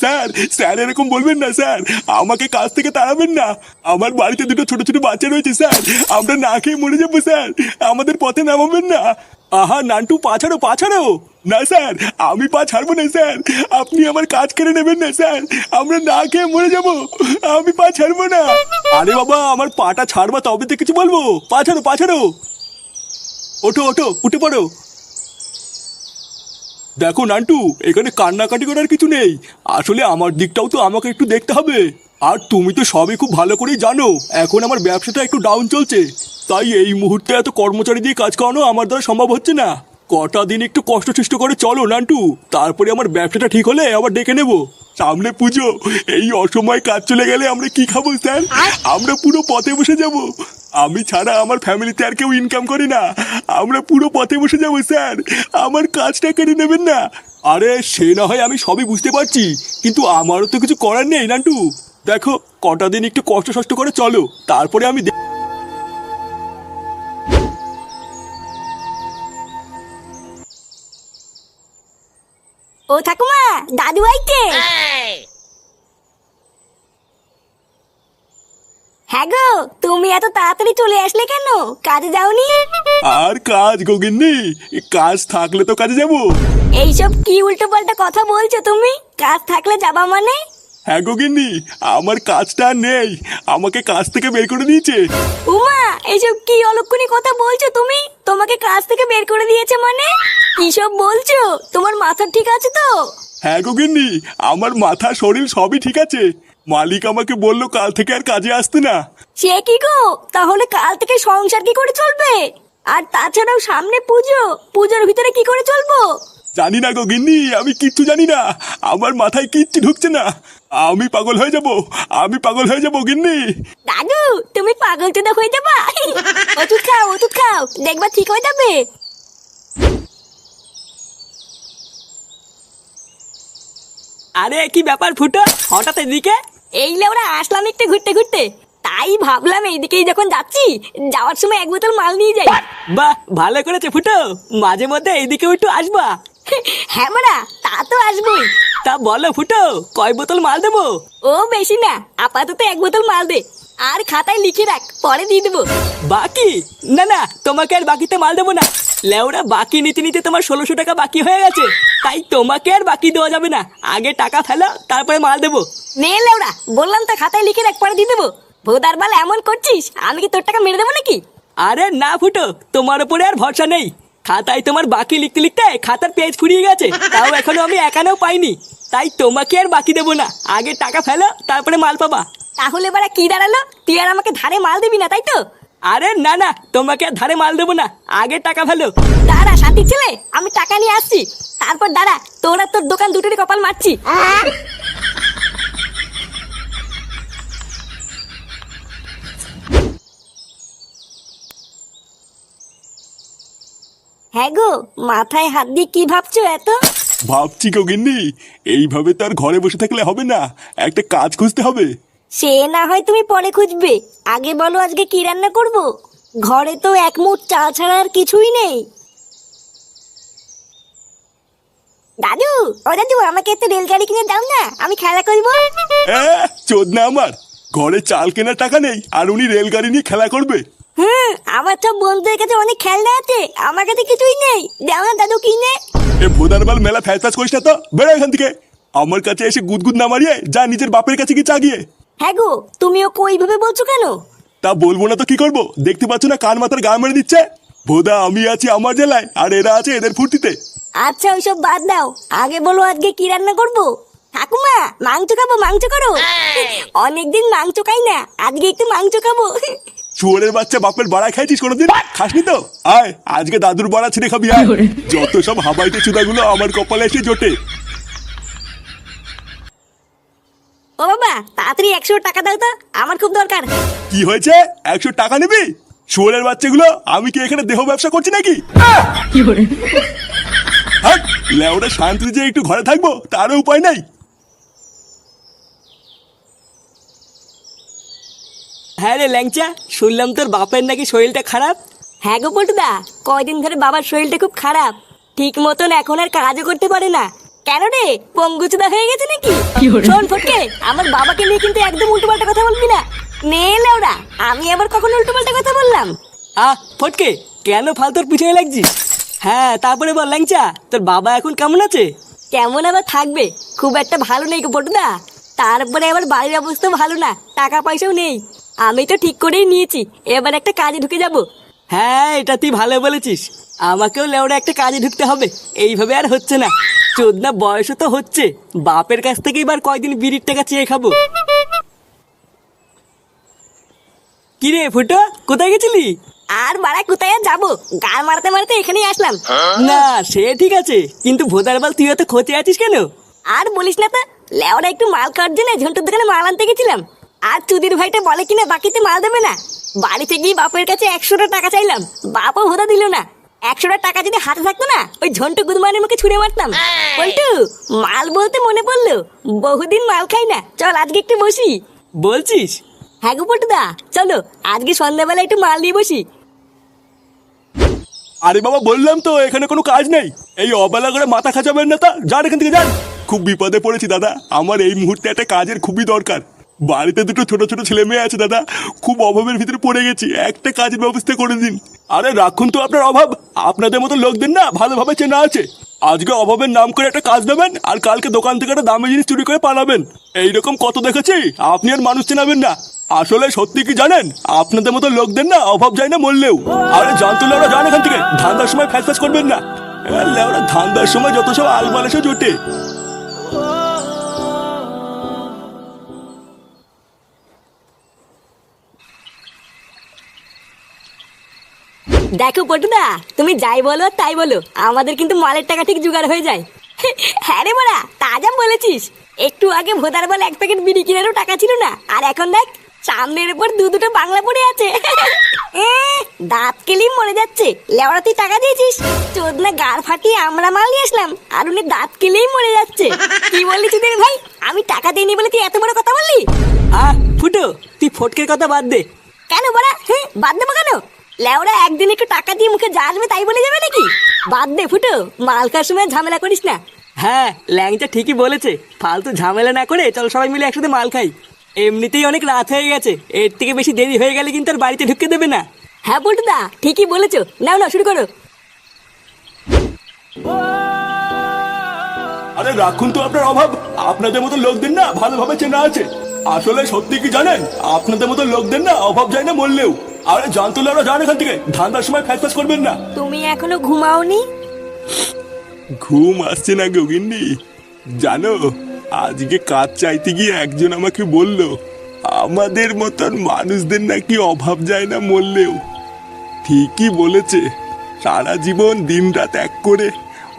Sir sir এরকম বলবেন না স্যার, আমাকে কাজ থেকে তাড়াবেন না। আমার বাড়িতে দুটো ছোট ছোট বাচ্চা রয়েছে স্যার, আমরা না খেয়ে মরে যাবো স্যার, আমাদের পথে নামাবেন না। আহা নান্টু, পা ছাড়ো পা ছাড়ো। না স্যার, আমি পা ছাড়বো না স্যার, আপনি আমার কাজ কেড়ে নেবেন না স্যার, আমরা না খেয়ে মরে যাবো, আমি পা ছাড়বো না। আরে বাবা, আমার পাটা ছাড়বা তবে তো কিছু বলবো। পা ছাড়ো পা ছাড়ো। ওঠো ওঠো, উঠে পড়ো। দেখো নান্টু, এখানে কান্নাকাটি করার কিছু নেই, আসলে আমার দিকটাও তো আমাকে একটু দেখতে হবে। আর তুমি তো সবই খুব ভালো করেই জানো এখন আমার ব্যবসাটা একটু ডাউন চলছে, তাই এই মুহূর্তে এত কর্মচারী দিয়ে কাজ করানো আমার দ্বারা সম্ভব হচ্ছে না। কটা দিন একটু কষ্ট সৃষ্ট করে চলো নান্টু, তারপরে আমার ব্যবসাটা ঠিক হলে আবার ডেকে নেবো। সামনে পুজো, এই অসময়ে কাজ চলে গেলে আমরা কি খাবো স্যার? আমরা পুরো পথে বসে যাব। আমি ছাড়া আমার ফ্যামিলিতে আর কেউ ইনকাম করে না, আমরা পুরো পথে বসে যাবো স্যার, আমার কাজটা কেড়ে নেবেন না। আরে সে না হয় আমি সবই বুঝতে পারছি, কিন্তু আমারও তো কিছু করার নেই নান্টু। দেখো কটা দিন একটু কষ্ট সষ্ট করে চলো, তারপরে আমি ও ঠাকুমা, দাদু আইতে। হ্যাঁ গো, তুমি এত তাড়াতাড়ি চলে আসলে কেন? কাজে যাওনি? আর কাজ গোগিন্নি, কাজ থাকলে তো কাজে যাবো। এইসব কি উল্টো পাল্টা কথা বলছো তুমি? কাজ থাকলে যাবা মানে? হ্যাঁ গোগিন্নি, আমার কাজটা আর নেই, আমাকে কাজ থেকে বের করে দিয়েছে। উমা, এইসব কি অলক্ষণী কথা বলছো তুমি? তোমাকে কাজ থেকে বের করে দিয়েছে মানে? কিসব বলছো? তোমার মাথা ঠিক আছে তো? হ্যাঁ গোগিন্নি, আমার মাথা শরীর সবই ঠিক আছে, মালিক আমাকে বললো কাল থেকে আর কাজে আসতে না। সে কি গো, তাহলে কাল থেকে সংসার কি করে চলবে? আর তাছাড়াও সামনে পুজো, পুজোর ভিতরে কি করে চলবো? জানি না গোগিন্নি, আমি কিচ্ছু জানি না, আমার মাথায় কিচ্ছু ঢুকছে না, আমি পাগল হয়ে যাব, আমি পাগল হয়ে যাবো গিন্নি। দাদু, তুমি পাগল চোদা হয়ে যাবা। ওষুধ খাও ওষুধ খাও, দেখবা ঠিক হয়ে যাবে। আরে কি ব্যাপার ফুটো, হঠাৎ এদিকে? এই লেওরা আসলাম একটু ঘুরতে ঘুরতে, তাই ভাবলাম এইদিকেই যখন যাচ্ছি, যাওয়ার সময় এক বোতল মাল নিয়ে যাই। বাহ, ভালো করেছে ফুটো, মাঝে মধ্যে এইদিকেও একটু আসবা। হ্যাঁ মারা, তা তো আসবোই। তা বলো ফুটো, কয় বোতল মাল দেবো? ও বেশি না, আপাতত এক বোতল মাল দে, আর খাতায় লিখে রাখ, পরে দিয়ে দেবো। বাকি? না না, তোমাকে আর বাকিতে মাল দেবো না। লেওরা, বাকি নিতে নিতে তোমার 1600 টাকা বাকি হয়ে গেছে, তাই তোমাকে আর বাকি দেওয়া যাবে না, আগে টাকা ফেলো তারপরে মাল দেবো। নে লেওরা, বললাম তো খাতায় লিখে রাখ, পরে দিয়ে দেবো। ভোদার বাল এমন করছিস, আমি কি তোর টাকা মেরে দেবো নাকি? আরে না ফুটো, তোমার উপরে আর ভরসা নেই, খাতায় তোমার বাকি লিখতে লিখতে খাতার পেজ ফুরিয়ে গেছে, তাও এখনো আমি একানেও পাইনি, তাই তোমাকে আর বাকি দেবো না, আগে টাকা ফেলো তারপরে মাল পাবা। তাহলে এবার কি দাঁড়ালো, তুই আর আমাকে ধারে মাল দিবি না তাই তো? আরে না না, তোমাকে আর ধারে মাল দেবো না, আগে টাকা ফেলো। দাঁড়া সাথী ছেলে, আমি টাকা নিয়ে আসছি, তারপর দাঁড়া, তোর আর তোর দোকান দুটোরই কপাল মারছি। হ্যাঁ গো, মাথায় হাত দিয়ে কি ভাবছো এত? ভাবছি গোগিন্নি, এইভাবে তো আর ঘরে বসে থাকলে হবে না, একটা কাজ খুঁজতে হবে। সে না হয় তুমি পরে খুঁজবে, আগে বলো আজকে কি রান্না করব? ঘরে তো এক মুঠ চাল ছাড়া আর কিছুই নেই। দাদু, ও দাদু, আমাকে একটু রেলগাড়ি কিনে দাও না, আমি খেলা করবো। চোদ না আমার, ঘরে চাল কেনার টাকা নেই আর উনি রেলগাড়ি নিয়ে খেলা করবে? আমার সব বন্ধুদের কাছে অনেক খেলনা আছে, আমার কাছে কিছুই নেই, দাও না দাদু কিনে। এ ভোদারবাল মেলা ফ্যাচ ফ্যাচ করিস না তো, বেরো এখান থেকে, আমার কাছে এসে গুদগুদ না মারিয়ে যা নিজের বাপের কাছে কি চাগিয়ে। হ্যাঁ গো, তুমিও ওইভাবে বলছো কেন? তা বলবো না তো কি করবো, দেখতে পাচ্ছ না কান মাথার গা মেরে দিচ্ছে। ভোদা আমি আছি আমার জেলায় আর এরা আছে এদের ফুর্তিতে। আচ্ছা ওইসব বাদ দাও, আগে বলো আজকে কি রান্না করবো। ঠাকুমা, মাংস খাবো, মাংস করো। অনেকদিন মাংস খাই না, আজকে একটু মাংস খাবো। শুয়োরের বাচ্চা, বাপের বাড়া খাইছিস কোনোদিন? খাসনি তো, আয় আজকে দাদুর বাড়া ছিঁড়ে খাবি আয়। যত সব হাবাইতে চুদাগুলো আমার কপালে এসে জোটে। ও বাবা, তাড়াতাড়ি 100 টাকা দাও তো, আমার খুব দরকার। কি হয়েছে, 100 টাকা নিবি? শুয়োরের বাচ্চাগুলো, আমি কি এখানে দেহ ব্যবসা করছি নাকি? হ্যাঁ, লেওরা শান্তি যে একটু ঘরে থাকবো তারও উপায় নাই। হ্যাঁ রে ল্যাংচা, শুনলাম তোর বাপের নাকি শরীরটা খারাপ। হ্যাঁ গো পল্টুদা, কয়দিন ধরে বাবার শরীরটা খুব খারাপ, ঠিক মতন এখন আর কাজও করতে পারে না, কেন রে পঙ্গুচুদা হয়ে গেছে নাকি? শোন ফটকে, আমার বাবাকে নিয়ে কিন্তু একদম উল্টোপাল্টা কথা বলবি না। নে লেওড়া, আমি আবার কখন উল্টোপাল্টা কথা বললাম? ফটকে, কেন ফালতুর পিছনে লাগছিস? হ্যাঁ, তারপরে বল ল্যাংচা, তোর বাবা এখন কেমন আছে? কেমন আবার থাকবে, খুব একটা ভালো নেই গো পটুদা। তারপরে আবার বাড়ির অবস্থা ভালো না, টাকা পয়সাও নেই। আমি তো ঠিক করেই নিয়েছি, এবার একটা কাজে ঢুকে যাব। হ্যাঁ, এটা তুই ভালো বলেছিস। আমাকেও লেওড়া একটা কাজে ঢুকতে হবে, এইভাবে আর হচ্ছে না। চোদনা বয়সও তো হচ্ছে, বাপের কাছ থেকে এবার কয়দিন বিড়ির টাকা চেয়ে খাবো। কিরে ফুটো, কোথায় গেছিলি? আর বাড়া কোথায় আর যাবো, গান মারতে মারতে এখানেই আসলাম। না সে ঠিক আছে, কিন্তু ভোদার বাল তুই এত খোঁজে আছিস কেন? আর বলিস না তো, লেওরা একটু মাল খাওয়ার জন্য ঝন্টুর দোকানে মাল আনতে গেছিলাম। আর চুদির ভাইটা বলে কিনা বাকিতে মাল দেবে না। বাড়িতে গিয়ে বাপের কাছে 100টা টাকা চাইলাম, বাপও ভোদা দিল না। 100টা টাকা যদি হাতে থাকতো না, ওই ঝন্টু গুদমানের মুখে ছুঁড়ে মারতাম। পল্টু, মাল বলতে মনে পড়লো, বহুদিন মাল খাই না, চল আজকে একটু বসি। বলছিস? হ্যাঁ গো পল্টুদা, চলো আজকে সন্ধ্যাবেলা একটু মাল নিয়ে বসি। আরে বাবা, বললাম তো এখানে কোনো কাজ নেই। এই অবেলা করে মাথা খাঁচাবেন না, তা যান এখান থেকে যান। খুব বিপদে পড়েছি দাদা, আমার এই মুহূর্তে একটা কাজের খুবই দরকার। বাড়িতে দুটো ছোট ছোট ছেলে মেয়ে আছে দাদা, খুব অভাবের ভিতরে পড়ে গেছি, একটা কাজের ব্যবস্থা করে দিন। আরে রাখুন তো আপনার অভাব, আপনাদের মতো লোকদের না ভালোভাবে চেনা আছে। আজকে অভাবের নাম করে একটা কাজ দেবেন, আর কালকে দোকান থেকে একটা দামি জিনিস চুরি করে পালাবেন। এইরকম কত দেখেছি, আপনি আর মানুষ চেনাবেন না। আসলে সত্যি কি জানেন, আপনাদের মতো লোকদের না অভাব যায় না মরলেও। আরে জানতো লেওরা, যান এখান থেকে, ধান্দার সময় ফ্যাস ফ্যাস করবেন না। লেওরা ধান্দার সময় যত সব আলমাল এসে জোটে। দেখো পটুদা, তুমি যাই বলো তাই বলো, আমাদের কিন্তু মালের টাকা ঠিক জোগাড় হয়ে যায়। হ্যাঁ রে বড়া, তাজা বলেছিস। একটু আগে ভোদার বল 1 প্যাকেট বিড়ি কিনারও টাকা ছিল না, আর এখন দেখ সামনের উপর দুটো বাংলা পড়ে আছে। দাঁত কেলি মরে যাচ্ছে। লেওড়া তুই টাকা দিয়েছিস, চোদনা গাড় ফাটিয়ে আমরা মাল নিয়ে আসলাম, আর উনি দাঁত কেলেই মরে যাচ্ছে। কি বললি তুই ভাই, আমি টাকা দিইনি বলে তুই এত বড় কথা বললি? ফুটো, তুই ফটকের কথা বাদ দে। কেন বড়া, হ্যাঁ বাদ দেবো কেন? লেওরা একদিন একটু টাকা দিয়ে মুখে যা আসবে তাই বলে যাবে নাকি? বাদ দে ফুটো, মাল খাওয়ার সময় ঝামেলা করিস না। হ্যাঁ, ল্যাংচা ঠিকই বলেছে, ফালতু ঝামেলা না করে চল সবাই মিলে একসাথে মাল খাই। এমনিতেই অনেক রাত হয়ে গেছে, এর থেকে বেশি দেরি হয়ে গেলে কিন্তু আর বাড়িতে ঢুকতে দেবে না। হ্যাঁ পল্টুদা, ঠিকই বলেছো, নাও না শুরু করো। আরে রাখুন তো আপনার অভাব, আপনাদের মতো লোকদের না ভালোভাবে চেনা আছে। আসলে সত্যি কি জানেন, আপনাদের মতো লোকদের না অভাব যায় না মরলেও। আরে জানতো লেওরা, যান এখান থেকে, ধান্দার সময় ফ্যাস ফ্যাস করবেন না। তুমি এখনো ঘুমাওনি? ঘুম আসছে না গগিন্নি। জানো, আজকে কাজ চাইতে গিয়ে একজন আমাকে বলল, আমাদের মতন মানুষদের নাকি অভাব যায় না মরলেও। ঠিকই বলেছে। সারা জীবন দিন রাত এক করে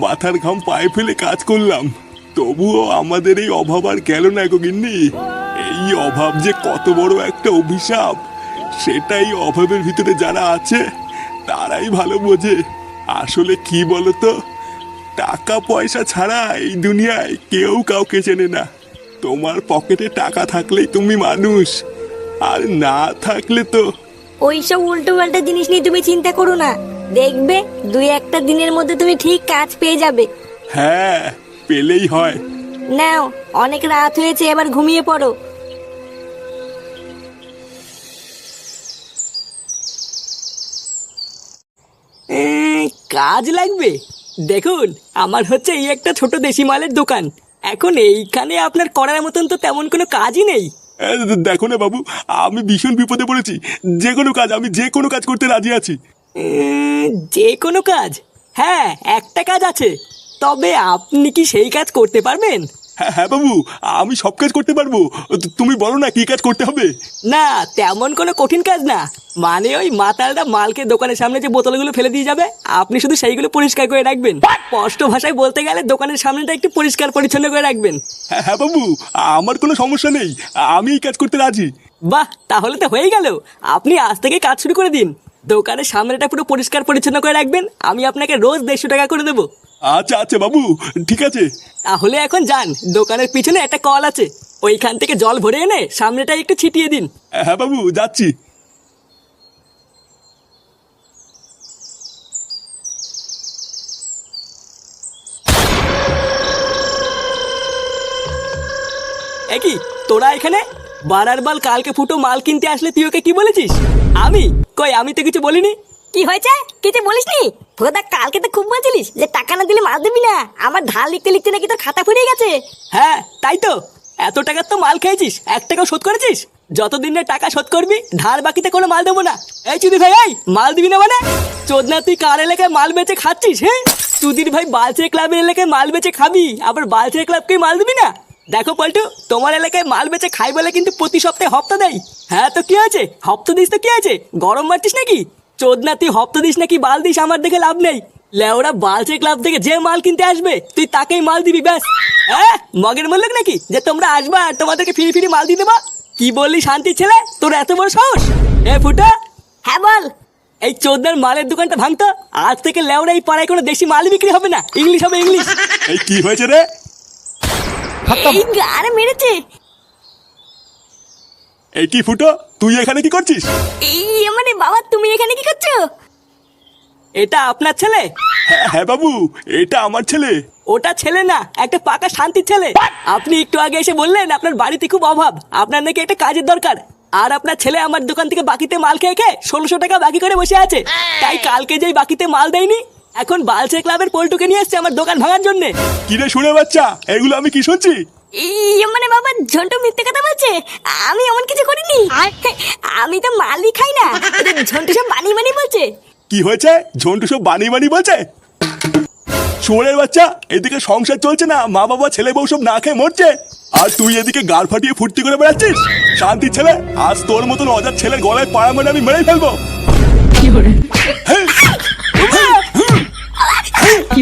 মাথার ঘাম পায়ে ফেলে কাজ করলাম, তবুও আমাদের এই অভাব আর গেল না গগিন্নি। এই অভাব যে কত বড় একটা অভিশাপ, সেটাই অভাবের ভিতরে যারা আছে তারাই ভালো বোঝে। আসলে কি বলতো, টাকা পয়সা ছাড়া এই দুনিয়ায় কেউ কাউকে চেনে না। তোমার পকেটে টাকা থাকলেই তুমি মানুষ, আর না থাকলে তো। ওইসব উল্টো পাল্টা জিনিস নিয়ে তুমি চিন্তা করো না, দেখবে 2-1টা দিনের মধ্যে তুমি ঠিক কাজ পেয়ে যাবে। হ্যাঁ, পেলেই হয়। নাও, অনেক রাত হয়েছে, এবার ঘুমিয়ে পড়ো। কাজ লাগবে? দেখুন, আমার হচ্ছে এই একটা ছোট দেশি মালের দোকান। এখন এইখানে আপনার করার মতন তো তেমন কোনো কাজই নেই। দেখো না বাবু, আমি ভীষণ বিপদে পড়েছি। আমি যে কোনো কাজ করতে রাজি আছি। যে কোনো কাজ? হ্যাঁ, একটা কাজ আছে, তবে আপনি কি সেই কাজ করতে পারবেন? হ্যাঁ হ্যাঁ বাবু, আমি সব কাজ করতে পারবো। তুমি বলো না কি কাজ করতে হবে। না, তেমন কোনো কঠিন কাজ না। মানে ওই মাতালটা মালকে দোকানের সামনে যে বোতলগুলো ফেলে দিয়ে যাবে, আপনি শুধু সেইগুলো পরিষ্কার করে রাখবেন। স্পষ্ট ভাষায় বলতে গেলে দোকানের সামনেটা একটু পরিষ্কার পরিচ্ছন্ন করে রাখবেন। হ্যাঁ হ্যাঁ বাবু, আমার কোনো সমস্যা নেই, আমি এই কাজ করতে রাজি। বাহ, তাহলে তো হয়েই গেল। আপনি আজ থেকে কাজ শুরু করে দিন। দোকানের সামনেটা পুরো পরিষ্কার পরিচ্ছন্ন করে রাখবেন, আমি আপনাকে রোজ 150 টাকা করে দেবো। আচ্ছা আচ্ছা বাবু, ঠিক আছে। তাহলে এখন যান, দোকানের পিছনে একটা কল আছে, ওইখান থেকে জল ভরে এনে সামনেটা একটু ছিটিয়ে দিন। হ্যাঁ বাবু, যাচ্ছি। কি তোরা এখানে? বারার বাল, কালকে ফুটো মাল কিনতে আসলে তুই ওকে কি বলেছিস? আমি কই, আমি তো কিছু বলিনি। কি হয়েছে? কিছু বলিসনি? ভোদা কালকে তো খুব বলছিলিস যে টাকা না দিলে মাল দিবি না। আমার ধার লিখতে লিখতে নাকি তোর খাতা ফুরিয়ে গেছে। হ্যাঁ তাই তো, এত টাকার তো মাল খেয়েছিস, 1 টাকাও শোধ করেছিস? যতদিন না টাকা শোধ করবি ধার বাকিতে কোনো মাল দেবো না। এই চুদি ভাই, এই মাল দিবি না মানে? চোদনা, তুই কার এলাকায় মাল বেচে খাচ্ছিস? হ্যাঁ চুদির ভাই, বালচে ক্লাবের এলাকায় মাল বেচে খাবি, আবার বালচে ক্লাবকে মাল দিবি না? দেখো পল্টু, তোমার এলাকায় মাল বেচে খাই বলে কিন্তু প্রতি সপ্তাহে হপ্তা দেয়। হ্যাঁ তো কি হয়েছে, হপ্তা দিস তো কি আছে, গরম মারছিস নাকি? চোদনা, তুই হপ্তা দিস নাকি বাল দিস আমার দেখে লাভ নেই। লেওরা, বালচে ক্লাব থেকে যে মাল কিনতে আসবে তুই তাকেই মাল দিবি ব্যাস। হ্যাঁ মগের মল্লিক নাকি যে তোমরা আসবা আর তোমাদেরকে ফিরি ফিরি মাল দিয়ে দেবা? কি বললি শান্তির ছেলে, তোর এত বড় সাহস? এ ফুটা, হ্যাঁ বল। এই চোদনার মালের দোকানটা ভাঙতো। আজ থেকে লেওরা এই পাড়ায় কোনো দেশি মাল বিক্রি হবে না, ইংলিশ হবে ইংলিশ। এই কি হয়েছে রে? এই গাড় মেরেছে। এই কি ফুটো, তুই এখানে কি করছিস? এই মানে বাবা, তুমি এখানে কি করছো? এটা আপনার ছেলে? হ্যাঁ হ্যাঁ বাবু, এটা আমার ছেলে। ওটা ছেলে না, একটা পাকা শান্তির ছেলে। আপনি একটু আগে এসে বললেন আপনার বাড়িতে খুব অভাব, আপনার নাকি একটা কাজের দরকার। আর আপনার ছেলে আমার দোকান থেকে বাকিতে মাল খেয়ে খেয়ে 1600 টাকা বাকি করে বসে আছে। তাই কালকে যেই বাকিতে মাল দেয়নি, এখন বালচে ক্লাবের পল্টুকে নিয়ে এসছে আমার দোকান ভাঙার জন্য। কিরে শুনে বাচ্চা, এগুলো আমি কি শুনছি? এই মানে বাবা, ঝন্টু মিথ্যে কথা বলছে। আমি এমন কিছু করিনি। আমি তো মালই খাই না। ঝন্টু সব বানিয়ে বানিয়ে বলছে। কি হয়েছে? ঝন্টু সব বানিয়ে বানিয়ে বলছে? শুয়োরের বাচ্চা, এদিকে সংসার চলছে না, মা বাবা ছেলে বউ সব না খেয়ে মরছে, আর তুই এদিকে গাড় ফাটিয়ে ফুর্তি করে বেড়াচ্ছিস। শান্তির ছেলে, আজ তোর মতন অজার ছেলের গলায় পাড়া মানে আমি মেরেই ফেলবো। হ্যাঁ। কি